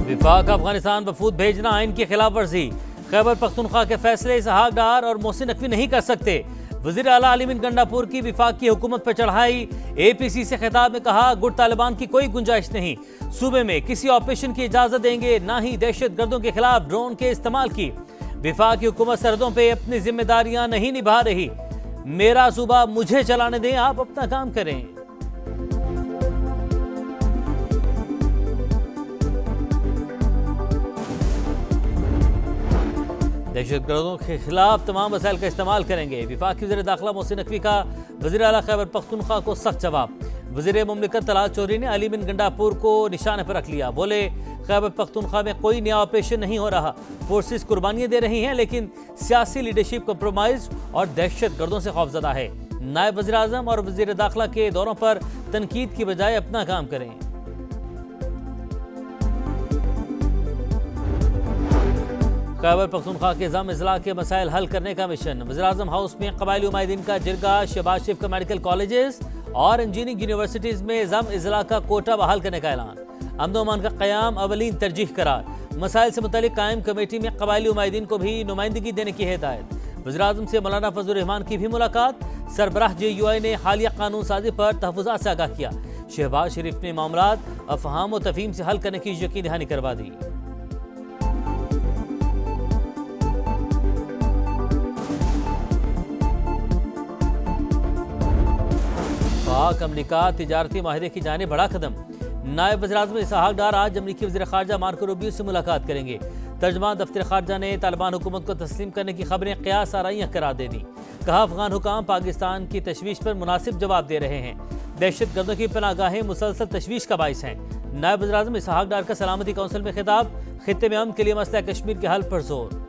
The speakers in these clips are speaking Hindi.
विफाक अफगानिस्तान वफूद भेजना आइन की खिलाफ वर्जी। खैबर पख्तूनख्वा के फैसले इसहाक डार और मोहसिन नकवी नहीं कर सकते। वज़ीर आला अलीमीन गंडापुर की विफाक की हुकूमत पर चढ़ाई। APC से खिताब में कहा, गुट तालिबान की कोई गुंजाइश नहीं। सूबे में किसी ऑपरेशन की इजाजत देंगे, ना ही दहशत गर्दों के खिलाफ ड्रोन के इस्तेमाल की। विफाक की हुकूमत सरहदों पर अपनी जिम्मेदारियां नहीं निभा रही। मेरा सूबा मुझे चलाने दें, आप अपना काम करें। दहशतगर्दों के खिलाफ तमाम वसाइल का इस्तेमाल करेंगे। विफाक वज़ीर दाखिला मोहसिन नकवी का वज़ीर आला खैबर पख्तूनख्वा को सख्त जवाब। वज़ीर मुमलिकत तलाल चौधरी ने अलीमीन गंडापुर को निशाने पर रख लिया। बोले, खैबर पख्तूनख्वा में कोई नया ऑपरेशन नहीं हो रहा। फोर्सेस कुर्बानियां दे रही हैं, लेकिन सियासी लीडरशिप कम्प्रोमाइज और दहशत गर्दों से खौफजदा है। नायब वज़ीर आज़म और वज़ीर दाखिला के दौरों पर तनकीद की बजाय अपना काम करें। खैबर पख्तूनख्वा के ज़म अजला के मसाइल हल करने का मिशन। वज़ीर आज़म हाउस में क़बायली उमाइदीन का जिरगा। शहबाज शरीफ का मेडिकल कॉलेजेस और इंजीनियरिंग यूनिवर्सिटीज़ में ज़म अजला का कोटा बहाल करने का ऐलान। अमन अमान का क़याम अवलीन तरजीह करार। मसाइल से मुतल्लिक़ कायम कमेटी में क़बायली उमाइदीन को भी नुमाइंदगी देने की हिदायत। वज़ीर आज़म से मौलाना फजल रहमान की भी मुलाकात। सरबराह JUI ने हालिया कानून साजी पर तहफ़्फ़ुज़ात से आगाह किया। शहबाज शरीफ ने मामलात अफ़हाम व तफ़हीम से हल करने की यकीन दहानी करवा दी। पाक अमरीका तिजारती माहिदे की जाने बड़ा कदम। नायब वज़ीर आज़म इसहाक डार आज अमरीकी वज़ीर ख़ारजा मार्को रूबियो से मुलाकात करेंगे। तर्जमान दफ्तर ख़ारजा ने तालिबान हुकूमत को तस्लीम करने की खबरें क़यास आराइयाँ करार दे दी। कहा, अफ़गान हुकाम पाकिस्तान की तशवीश पर मुनासिब जवाब दे रहे हैं। दहशत गर्दों की पनागाहें मुसलसल तशवीश का बाइस हैं। नायब वज़ीर आज़म इसहाक डार का सलामती कौंसिल में खिताब। खित्ते में अमन के लिए मसला कश्मीर के हल पर जोर।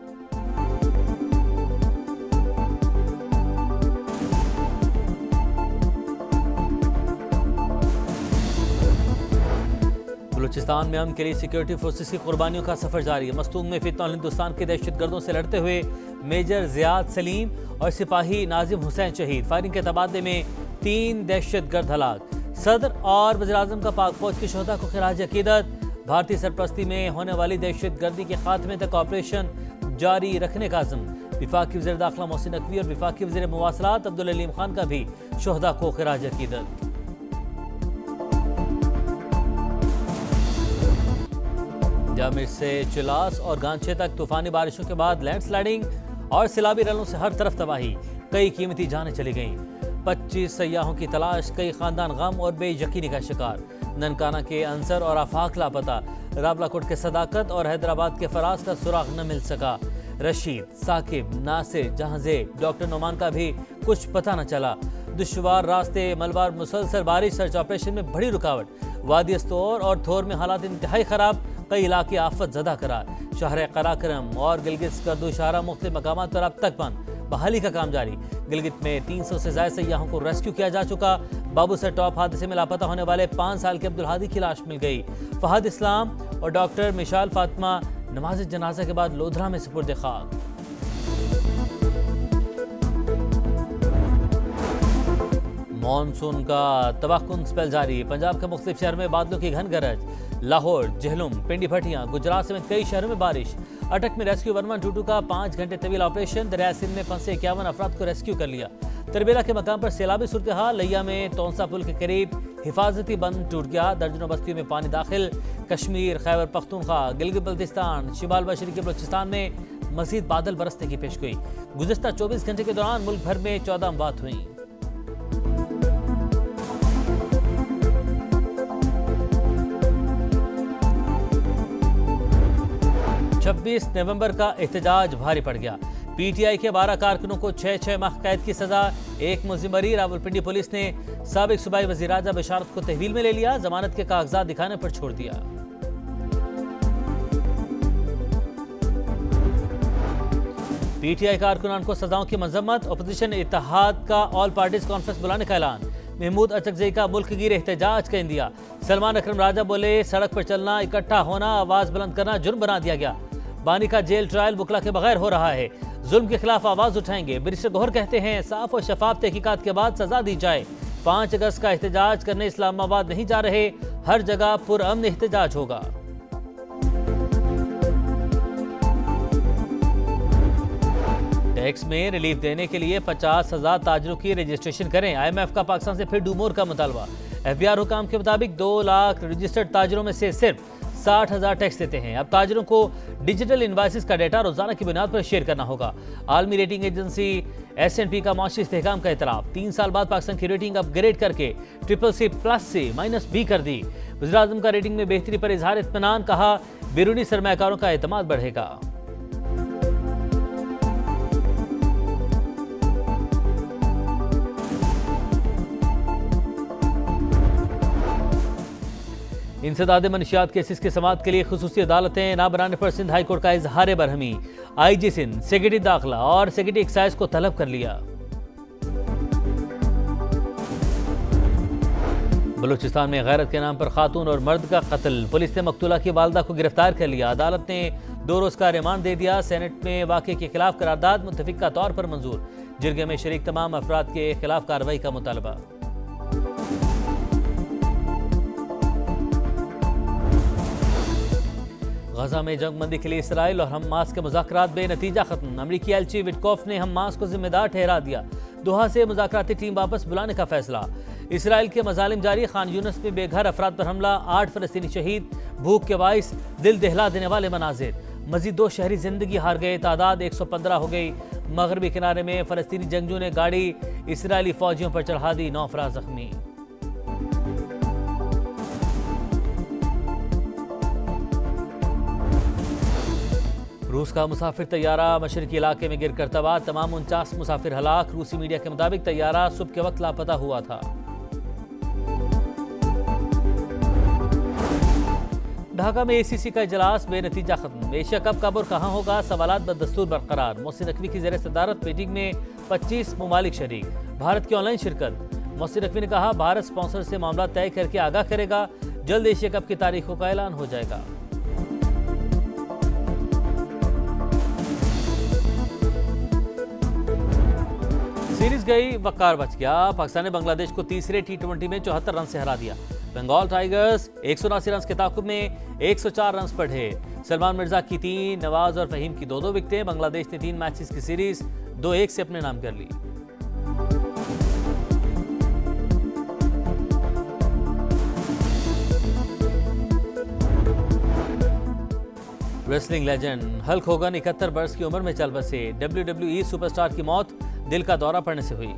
बलूचिस्तान में अमन के लिए सिक्योरिटी फोर्सेस की कुर्बानियों का सफर जारी है। मस्तूंग में फितनल हिंदुस्तान के दहशतगर्दों से लड़ते हुए मेजर ज़ियाद सलीम और सिपाही नाजिम हुसैन शहीद। फायरिंग के तबादले में 3 दहशतगर्द हलाक। सदर और वज़ीर आज़म का पाक फौज के शोहदा को खिराज अकीदत। भारतीय सरपरस्ती में होने वाली दहशतगर्दी के खात्मे तक ऑपरेशन जारी रखने का अज़म। विफाकी वज़ीर दाखिला मोहसिन नकवी और विफाकी वज़ीर मुवासलात अब्दुल अलीम खान का भी शोहदा को खिराज अकीदत। जामिर से चिलास और गांचे तक तूफानी बारिशों के बाद लैंडस्लाइडिंग और सैलाबी रैलों से हर तरफ तबाही। कई कीमती जानें चली गईं। 25 सयाहों की तलाश। कई खानदान गम और बेयकीनी का शिकार। ननकाना के अंसर और आफाक लापता। रावलाकोट के सदाकत और हैदराबाद के फराज का सुराग न मिल सका। रशीद, साकिब, नासिर, जहांजेब, डॉक्टर नोमान का भी कुछ पता न चला। दुश्वार रास्ते, मलबार मुसलसल बारिश सर्च ऑपरेशन में बड़ी रुकावट। वादी अस्तौर और थोर में हालात इंतहाई खराब। कई इलाके आफत ज़दा करार। शहर कराक्रम और गिलगित स्कर्दू शाहरा मुख्तलिफ मकामात पर अब तक बंद। बहाली का काम जारी। गिलगित में 300 से ज़ायद सयाहों को रेस्क्यू किया जा चुका। बाबूसर टॉप हादसे में लापता होने वाले 5 साल के अब्दुल हादी की लाश मिल गई। फहद इस्लाम और डॉक्टर मिशाल फातिमा नमाज जनाजा के बाद लोधरा में सुपुर्द खाक। मॉनसून का तबाहकुन स्पेल जारी। पंजाब के मुख्तलिफ शहर में बादलों की घन गरज। लाहौर, झेलुम, पिंडी भटियां, गुजरात समेत कई शहरों में बारिश। अटक में रेस्क्यू 1122 का 5 घंटे तवील ऑपरेशन। दरिया सिंध में फंसे 51 अफराद को रेस्क्यू कर लिया। तरबेला के मकाम पर सैलाबी सूरत हाल। लिया में तौंसा पुल के करीब हिफाजती बंद टूट गया। दर्जनों बस्तियों में पानी दाखिल। कश्मीर, खैबर पख्तूनख्वा, गिलगित बल्तिस्तान, शिमाल मशरक़ी बलूचिस्तान में मज़ीद बादल बरसने की पेशगोई। गुज़िश्ता 24 घंटे के दौरान मुल्क भर में 14 अमवात हुई। 26 नवंबर का एहतजाज भारी पड़ गया। PTI के 12 कारकुनों को 6 माह कैद की सजा। 1 मुलजिम बरी। रावलपिंडी पुलिस ने साबिक सूबाई वज़ीर आज़म बशारत को तहवील में ले लिया। जमानत के कागजात दिखाने पर छोड़ दिया। PTI कारकुनान को सजाओं की मजम्मत। अपोजिशन इत्तेहाद का ऑल पार्टीज कॉन्फ्रेंस बुलाने का ऐलान। महमूद अचकजई का मुल्क गिर एहतजाज का इंदिया। सलमान अकरम राजा बोले, सड़क पर चलना, इकट्ठा होना, आवाज बुलंद करना जुर्म बना दिया गया। बानी का जेल ट्रायल बुकला के बगैर हो रहा है। जुल्म के खिलाफ आवाज उठाएंगे। बैरिस्टर गौहर कहते हैं, साफ और शफाफ तहकीकात के बाद सजा दी जाए। 5 अगस्त का एहतजाज करने इस्लामाबाद नहीं जा रहे। हर जगह पुरअमन एहतजाज होगा। टैक्स में रिलीफ देने के लिए 50,000 ताजरों की रजिस्ट्रेशन करें। IMF का पाकिस्तान से फिर डू मोर का मुतालबा। FBR हुकाम के मुताबिक 2 लाख रजिस्टर्ड ताजरों में से सिर्फ 60,000 टैक्स देते हैं। अब ताजरों को डिजिटल इनवाइसेस का डेटा रोजाना की बुनियाद पर शेयर करना होगा। आलमी रेटिंग एजेंसी S&P का माशी इस्तेहकाम का इतलाफ। 3 साल बाद पाकिस्तान की रेटिंग अपग्रेड करके CCC+ से -B कर दी। वज़ीर-ए-आज़म का रेटिंग में बेहतरी पर इजहार इत्मीनान, कहा बैरूनी सरमायाकारों का एतमाद बढ़ेगा। इंसदाद मनशियात केसेस की समाअत के लिए खुसूसी अदालतें ना बनाने पर सिंध हाई कोर्ट का इजहार बरहमी। IG सिंध, सेक्रेटरी दाखिला और सेक्रेटरी एक्साइज को तलब कर लिया। बलूचिस्तान में गैरत के नाम पर खातून और मर्द का कत्ल। पुलिस ने मकतूला की वालदा को गिरफ्तार कर लिया। अदालत ने 2 रोज का रिमांड दे दिया। सेनेट में वाक़े के खिलाफ करारदाद मुत्तफिका तौर पर मंजूर। जिरगे में शरीक तमाम अफराद के खिलाफ कार्रवाई का मुतालबा। गजा में जंगबंदी के लिए इसराइल और हमास के मुज़ाकरात बेनतीजा खत्म। अमरीकी एलची विटकॉफ ने हमास को जिम्मेदार ठहरा दिया। दोहा से मुज़ाकराती टीम वापस बुलाने का फैसला। इसराइल के मजालिम जारी। खान यूनिस में बेघर अफराद पर हमला, 8 फलस्तीनी शहीद। भूख के बाइस दिल दहला देने वाले मनाजिर। मजीद 2 शहरी जिंदगी हार गए, तादाद 115 हो गई। मगरबी किनारे में फलस्तीनी जंगजू ने गाड़ी इसराइली फौजियों पर चढ़ा दी, 9 अफराद जख्मी। रूस का मुसाफिर तैयारा मशरकी इलाके में गिरकर तबाह। तमाम 49 मुसाफिर हलाक। रूसी मीडिया के मुताबिक तैयारा सुबह के वक्त लापता हुआ था। ढाका में ACC का इजलास बेनतीजा खत्म। एशिया कप कब और कहां होगा, सवालात बदस्तूर बरकरार। मोहसिन नकवी की ज़ेर सदारत मीटिंग में 25 ममालिक शरीक। भारत की ऑनलाइन शिरकत। मोहसिन नकवी ने कहा भारत स्पॉन्सर से मामला तय करके आगाह करेगा। जल्द एशिया कप की तारीखों का ऐलान हो जाएगा। सीरीज गई, वकार बच गया। पाकिस्तान ने बांग्लादेश को तीसरे T20 में 74 रन से हरा दिया। बंगाल टाइगर्स 179 रन के ताकुब में 104 रन पर ढे। सलमान मिर्जा की 3, नवाज और फहीम की 2-2 विकेटें। बांग्लादेश ने 3 मैचेस की सीरीज 2-1 से अपने नाम कर ली। रेसलिंग लेजेंड हल्क होगन 71 बरस की उम्र में चल बसे। WWE सुपरस्टार की मौत दिल का दौरा पड़ने से हुई।